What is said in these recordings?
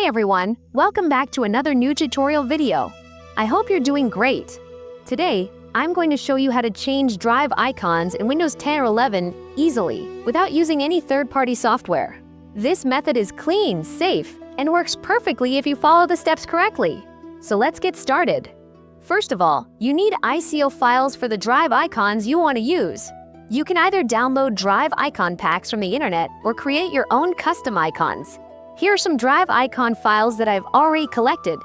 everyone, welcome back to another new tutorial video. I hope you're doing great. Today, I'm going to show you how to change drive icons in Windows 10 or 11 easily without using any third-party software. This method is clean, safe, and works perfectly if you follow the steps correctly. So let's get started. First of all, you need ICO files for the drive icons you want to use. You can either download drive icon packs from the internet or create your own custom icons. Here are some drive icon files that I've already collected.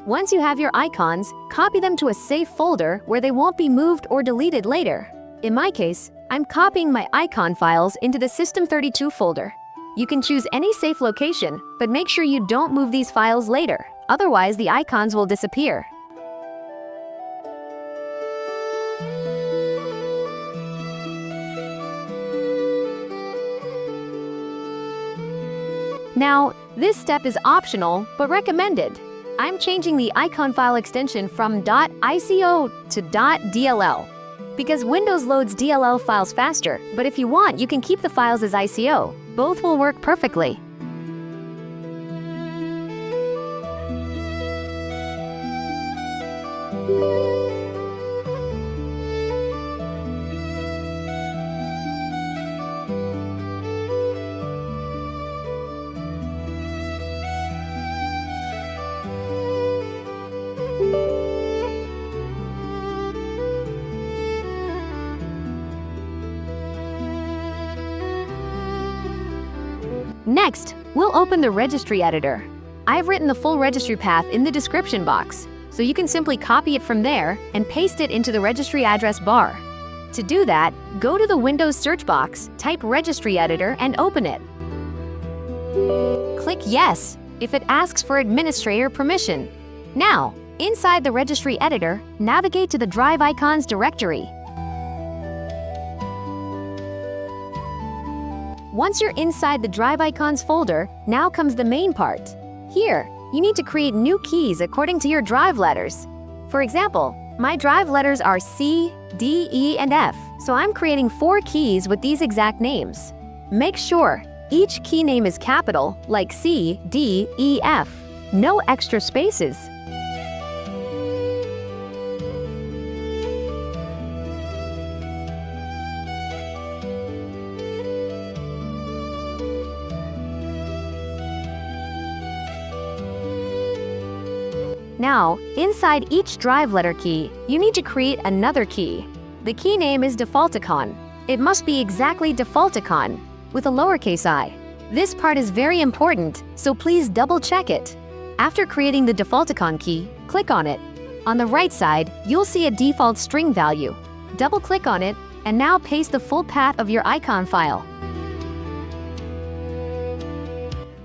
Once you have your icons, copy them to a safe folder where they won't be moved or deleted later. In my case, I'm copying my icon files into the System32 folder. You can choose any safe location, but make sure you don't move these files later. Otherwise, the icons will disappear. Now, this step is optional, but recommended. I'm changing the icon file extension from .ico to .dll because Windows loads DLL files faster, but if you want, you can keep the files as ICO. Both will work perfectly. Next, we'll open the registry editor. I've written the full registry path in the description box, so you can simply copy it from there and paste it into the registry address bar. To do that, go to the Windows search box, type registry editor, and open it. Click Yes if it asks for administrator permission. Now, inside the registry editor, navigate to the Drive Icons directory. Once you're inside the Drive Icons folder, now comes the main part. Here, you need to create new keys according to your drive letters. For example, my drive letters are C, D, E, and F, so I'm creating 4 keys with these exact names. Make sure each key name is capital, like C, D, E, F. No extra spaces. Now, inside each drive letter key, you need to create another key. The key name is defaulticon. It must be exactly defaulticon, with a lowercase I. This part is very important, so please double check it. After creating the defaulticon key, click on it. On the right side, you'll see a default string value. Double click on it, and now paste the full path of your icon file.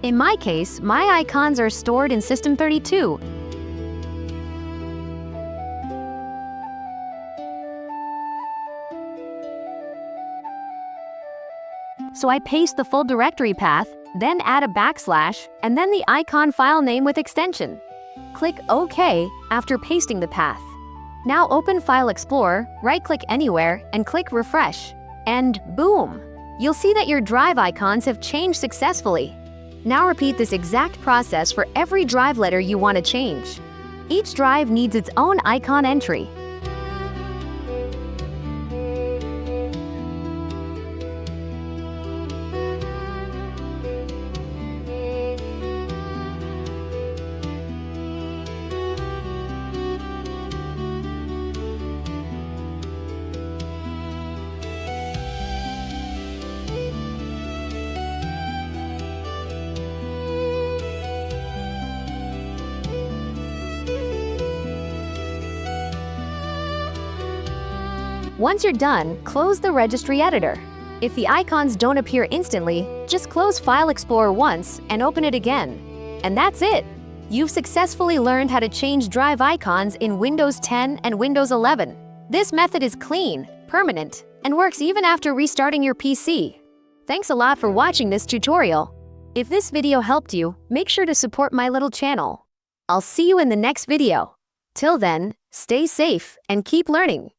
In my case, my icons are stored in System32. So I paste the full directory path, then add a backslash, and then the icon file name with extension. Click OK after pasting the path. Now open File Explorer, right-click anywhere, and click Refresh. And boom! You'll see that your drive icons have changed successfully. Now repeat this exact process for every drive letter you want to change. Each drive needs its own icon entry. Once you're done, close the registry editor. If the icons don't appear instantly, just close File Explorer once and open it again. And that's it! You've successfully learned how to change drive icons in Windows 10 and Windows 11. This method is clean, permanent, and works even after restarting your PC. Thanks a lot for watching this tutorial. If this video helped you, make sure to support my little channel. I'll see you in the next video. Till then, stay safe and keep learning.